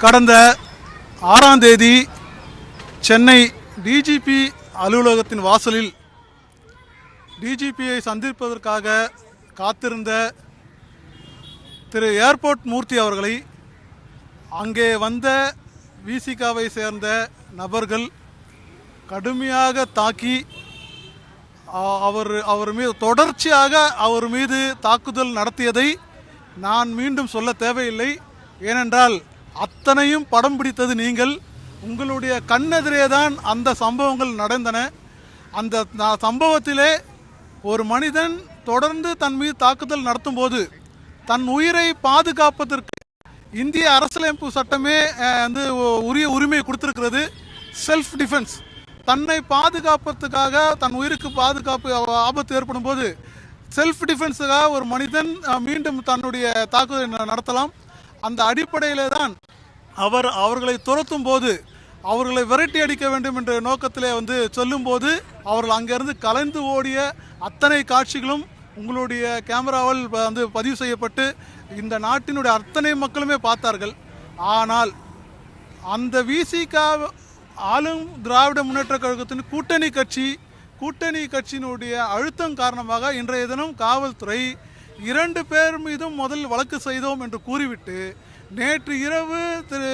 கடந்த 6ஆம் தேதி சென்னை டிஜிபி அலுவலகத்தின் வாசலில் டிஜிபியை சந்திப்பதற்காக காத்திருந்த திரு ஏர்போர்ட் மூர்த்தி அவர்களை அங்கே வந்த விசிகாவை சேர்ந்த நபர்கள் கடுமையாக தாக்கி அவர் மீது தொடர்ச்சியாக அவர் மீது தாக்குதல் நடத்தியதை நான் மீண்டும் சொல்ல தேவையில்லை. ஏனென்றால் அத்தனையும் படம் பிடித்தது நீங்கள். உங்களுடைய கண்ணெதிரே தான் அந்த சம்பவங்கள் நடந்தன. அந்த சம்பவத்திலே ஒரு மனிதன் தொடர்ந்து தன் மீது தாக்குதல் நடத்தும் போது தன் உயிரை பாதுகாப்பதற்கு இந்திய அரசியலமைப்பு சட்டமே உரிய உரிமை கொடுத்திருக்கிறது. செல்ஃப் டிஃபென்ஸ், தன்னை பாதுகாப்பதற்காக தன் உயிருக்கு பாதுகாப்பு ஆபத்து ஏற்படும் போது செல்ஃப் டிஃபென்ஸுக்காக ஒரு மனிதன் மீண்டும் தன்னுடைய தாக்குதலை நடத்தலாம். அந்த அடிப்படையிலே தான் அவர்களை துரத்தும் போது அவர்களை விரட்டி அடிக்க வேண்டும் என்ற நோக்கத்திலே சொல்லும்போது அவர்கள் அங்கிருந்து கலைந்து ஓடிய அத்தனை காட்சிகளும் உங்களுடைய கேமராவில் பதிவு செய்யப்பட்டு இந்த நாட்டினுடைய அத்தனை மக்களுமே பார்த்தார்கள். ஆனால் அந்த விசிகா ஆளும் திராவிட முன்னேற்ற கழகத்தின் கூட்டணி கட்சியினுடைய அழுத்தம் காரணமாக இன்றைய தினம் காவல்துறை 2 பேர் மீதும் முதல் வழக்கு செய்தோம் என்று கூறிவிட்டு நேற்று இரவு திரு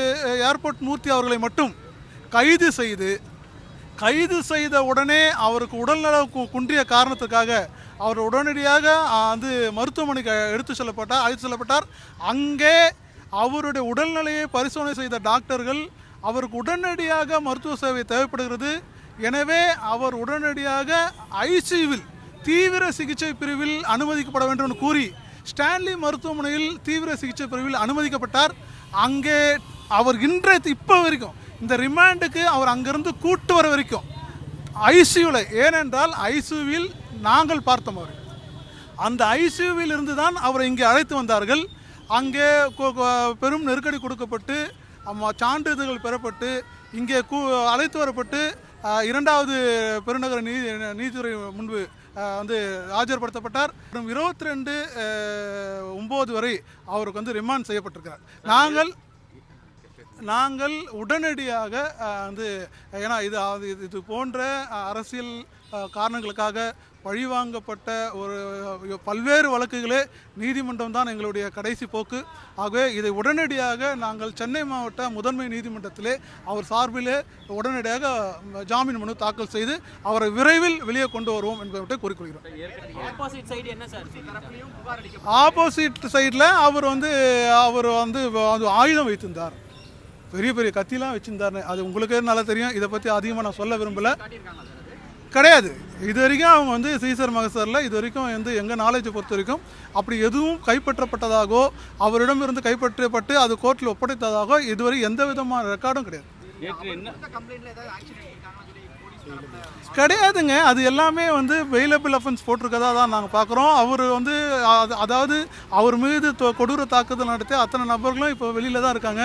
ஏர்போர்ட் மூர்த்தி அவர்களை மட்டும் கைது செய்த உடனே அவருக்கு உடல்நலம் குன்றிய காரணத்துக்காக அவர் உடனடியாக மருத்துவமனைக்கு அழைத்து செல்லப்பட்டார். அங்கே அவருடைய உடல்நிலையை பரிசோதனை செய்த டாக்டர்கள் அவருக்கு உடனடியாக மருத்துவ சேவை தேவைப்படுகிறது, எனவே அவர் உடனடியாக ஐசியூவில் தீவிர சிகிச்சை பிரிவில் அனுமதிக்கப்பட வேண்டும் என்று கூறி ஸ்டான்லி மருத்துவமனையில் தீவிர சிகிச்சை பிரிவில் அனுமதிக்கப்பட்டார். அங்கே அவர் இப்போ வரைக்கும் இந்த ரிமாண்டுக்கு அவர் அங்கிருந்து கூட்டு வர வரைக்கும் ஐசியூவில், ஏனென்றால் ஐசியூவில் நாங்கள் பார்த்தோம். அவர் அந்த ஐசியூவில் இருந்து தான் அவரை இங்கே அழைத்து வந்தார்கள். அங்கே பெரும் நெருக்கடி கொடுக்கப்பட்டு சான்றிதழ்கள் பெறப்பட்டு இங்கே அழைத்து வரப்பட்டு 2வது பெருநகர நீதித்துறை முன்பு ஆஜர்படுத்தப்பட்டார். 22/9 வரை அவருக்கு ரிமாண்ட் செய்யப்பட்டிருக்கிறார். நாங்கள் உடனடியாக ஏன்னா இது போன்ற அரசியல் காரணங்களுக்காக பழிவாங்கப்பட்ட பல்வேறு வழக்குகளே நீதிமன்றம் தான் எங்களுடைய கடைசி போக்கு. ஆகவே இதை உடனடியாக நாங்கள் சென்னை மாவட்ட முதன்மை நீதிமன்றத்திலே அவர் சார்பிலே உடனடியாக ஜாமீன் மனு தாக்கல் செய்து அவரை விரைவில் வெளியே கொண்டு வருவோம் என்பதை கூறிக்கொள்கிறோம். ஆப்போசிட் சைடில் அவர் ஆயுதம் வைத்திருந்தார், பெரிய பெரிய கத்திலாம் வச்சிருந்தார். அது உங்களுக்கே நல்லா தெரியும். இதை பற்றி அதிகமாக நான் சொல்ல விரும்பலை. கிடையாது, இது வரைக்கும் அவங்க சீசர் மகசரில் இது வரைக்கும் எங்கள் நாலேஜை பொறுத்த வரைக்கும் அப்படி எதுவும் கைப்பற்றப்பட்டதாகவோ அவரிடமிருந்து கைப்பற்றப்பட்டு அது கோர்ட்டில் ஒப்படைத்ததாகவோ இதுவரை எந்த விதமான ரெக்கார்டும் கிடையாதுங்க. அது எல்லாமே வெயிலபிள் அஃபென்ஸ் போட்டிருக்கதா தான் நாங்கள் பார்க்குறோம். அவர் அதாவது அவர் மீது கொடூர தாக்குதல் நடத்தி அத்தனை நபர்களும் இப்போ வெளியில் தான் இருக்காங்க.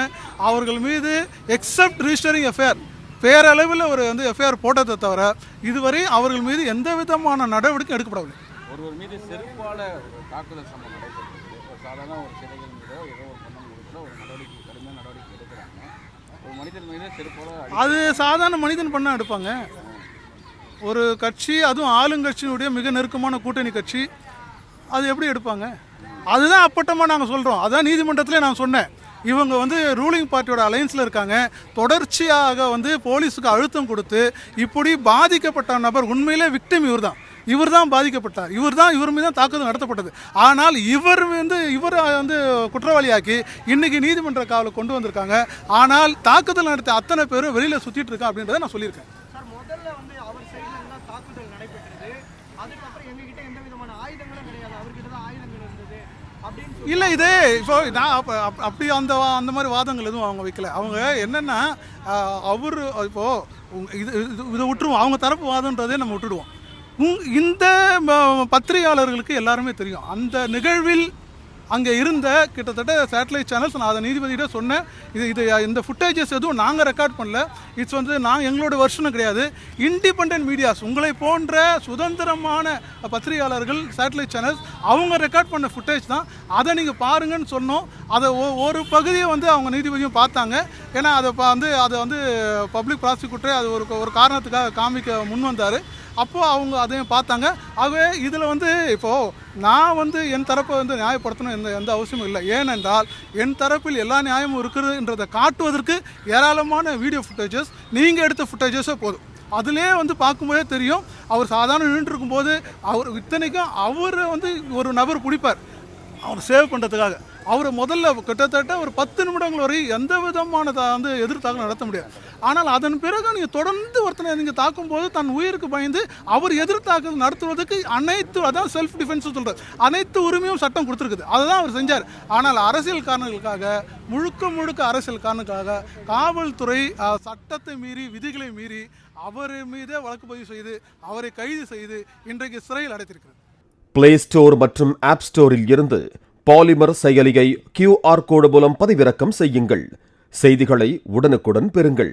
அவர்கள் மீது எக்ஸப்ட் ரிஜிஸ்டரிங் எஃப்ஐஆர் பேரளவில் ஒரு எஃப்ஐஆர் போட்டதை தவிர இதுவரை அவர்கள் மீது எந்த விதமான நடவடிக்கை எடுக்கப்படவில்லை. ஒருவர் மீது செருப்பால தாக்குதல் சம்பவம் நடைபெற்றது. சாதாரண ஒரு சிலைகள் மீதோ ஏதோ ஒரு பண்ண ஒரு நடவடிக்கை, கடுமையான நடவடிக்கை எடுக்கிறாங்க. ஒரு மனிதன் மீது செருப்பால அது சாதாரண மனிதன் பண்ண எடுப்பாங்க. ஒரு கட்சி, அதுவும் ஆளுங்கட்சியினுடைய மிக நெருக்கமான கூட்டணி கட்சி, அது எப்படி எடுப்பாங்க? அதுதான் அப்பட்டமாக நாங்கள் சொல்கிறோம். அதான் நீதிமன்றத்திலே நான் சொன்னேன். இவங்க ரூலிங் பார்ட்டியோட அலையன்ஸில் இருக்காங்க. தொடர்ச்சியாக போலீஸுக்கு அழுத்தம் கொடுத்து இப்படி பாதிக்கப்பட்ட நபர் உண்மையிலே விக்டிம் இவர் தான் பாதிக்கப்பட்டார். இவர் மீது தான் தாக்குதல் நடத்தப்பட்டது. ஆனால் இவர் குற்றவாளியாக்கி இன்னைக்கு நீதிமன்ற காவலை கொண்டு வந்திருக்காங்க. ஆனால் தாக்குதல் நடத்த அத்தனை பேரும் வெளியில் சுற்றிட்டு இருக்காங்க அப்படின்றத நான் சொல்லியிருக்கேன். இல்லை, இது இப்போ நான் அப்படி அந்த மாதிரி வாதங்கள் எதுவும் அவங்க வைக்கல. அவங்க என்னென்னா அவர் இப்போது இதை விட்டுருவோம், அவங்க தரப்பு வாதன்றதே நம்ம விட்டுடுவோம். இந்த பத்திரிகையாளர்களுக்கு எல்லாருமே தெரியும் அந்த நிகழ்வில் அங்கே இருந்த கிட்டத்தட்ட சேட்டலைட் சேனல்ஸ், நான் அதை நீதிபதியிட சொன்னேன், இந்த ஃபுட்டேஜஸ் எதுவும் நாங்கள் ரெக்கார்ட் பண்ணல, இட்ஸ் வந்து எங்களோட வருஷனும் கிடையாது, இண்டிபெண்டன்ட் மீடியாஸ் உங்களை போன்ற சுதந்திரமான பத்திரிகையாளர்கள் சேட்டலைட் சேனல்ஸ் அவங்க ரெக்கார்ட் பண்ண ஃபுட்டேஜ் தான், அதை நீங்கள் பாருங்கன்னு சொன்னோம். அதை ஒரு பகுதியை வந்து அவங்க நீதிபதியும் பார்த்தாங்க. ஏன்னா அதை வந்து பப்ளிக் ப்ராசிக்யூட்டர் அது ஒரு காரணத்துக்காக காமிக்க முன் வந்தார். அப்போது அவங்க அதையும் பார்த்தாங்க. ஆகவே இதில் வந்து இப்போது நான் வந்து என் தரப்பை வந்து நியாயப்படுத்தணும் எந்த அவசியமும் இல்லை. ஏனென்றால் என் தரப்பில் எல்லா நியாயமும் இருக்குதுன்றதை காட்டுவதற்கு ஏராளமான வீடியோ ஃபுட்டேஜஸ், நீங்கள் எடுத்த ஃபுட்டேஜஸே போதும். அதிலே வந்து பார்க்கும்போதே தெரியும், அவர் சாதாரண நின்று இருக்கும்போது அவர் இத்தனைக்கும் அவர் வந்து ஒரு நபர் பிடிப்பார் அவர் சேவ் பண்ணுறதுக்காக. அவரை முதல்ல கிட்டத்தட்ட ஒரு 10 நிமிடங்கள் வரை எந்த விதமான வந்து எதிர்த்தாக்கம் நடத்த முடியாது. ஆனால் அதன் பிறகு நீங்கள் தொடர்ந்து ஒருத்தனை நீங்கள் தாக்கும்போது தன் உயிருக்கு பயந்து அவர் எதிர்த்தாக்கம் நடத்துவதற்கு அதான் செல்ஃப் டிஃபென்ஸ் சொல்கிறது, அனைத்து உரிமையும் சட்டம் கொடுத்துருக்குது. அதை தான் அவர் செஞ்சார். ஆனால் அரசியல் காரணங்களுக்காக, முழுக்க அரசியல் காரணங்களுக்காக காவல்துறை சட்டத்தை மீறி, விதிகளை மீறி அவர் மீதே வழக்கு பதிவு செய்து அவரை கைது செய்து இன்றைக்கு சிறையில் அடைத்திருக்கிறது. பிளே ஸ்டோர் மற்றும் ஆப் ஸ்டோரில் இருந்து பாலிமர் செயலியை QR கோடு மூலம் பதிவிறக்கம் செய்யுங்கள். செய்திகளை உடனுக்குடன் பெறுங்கள்.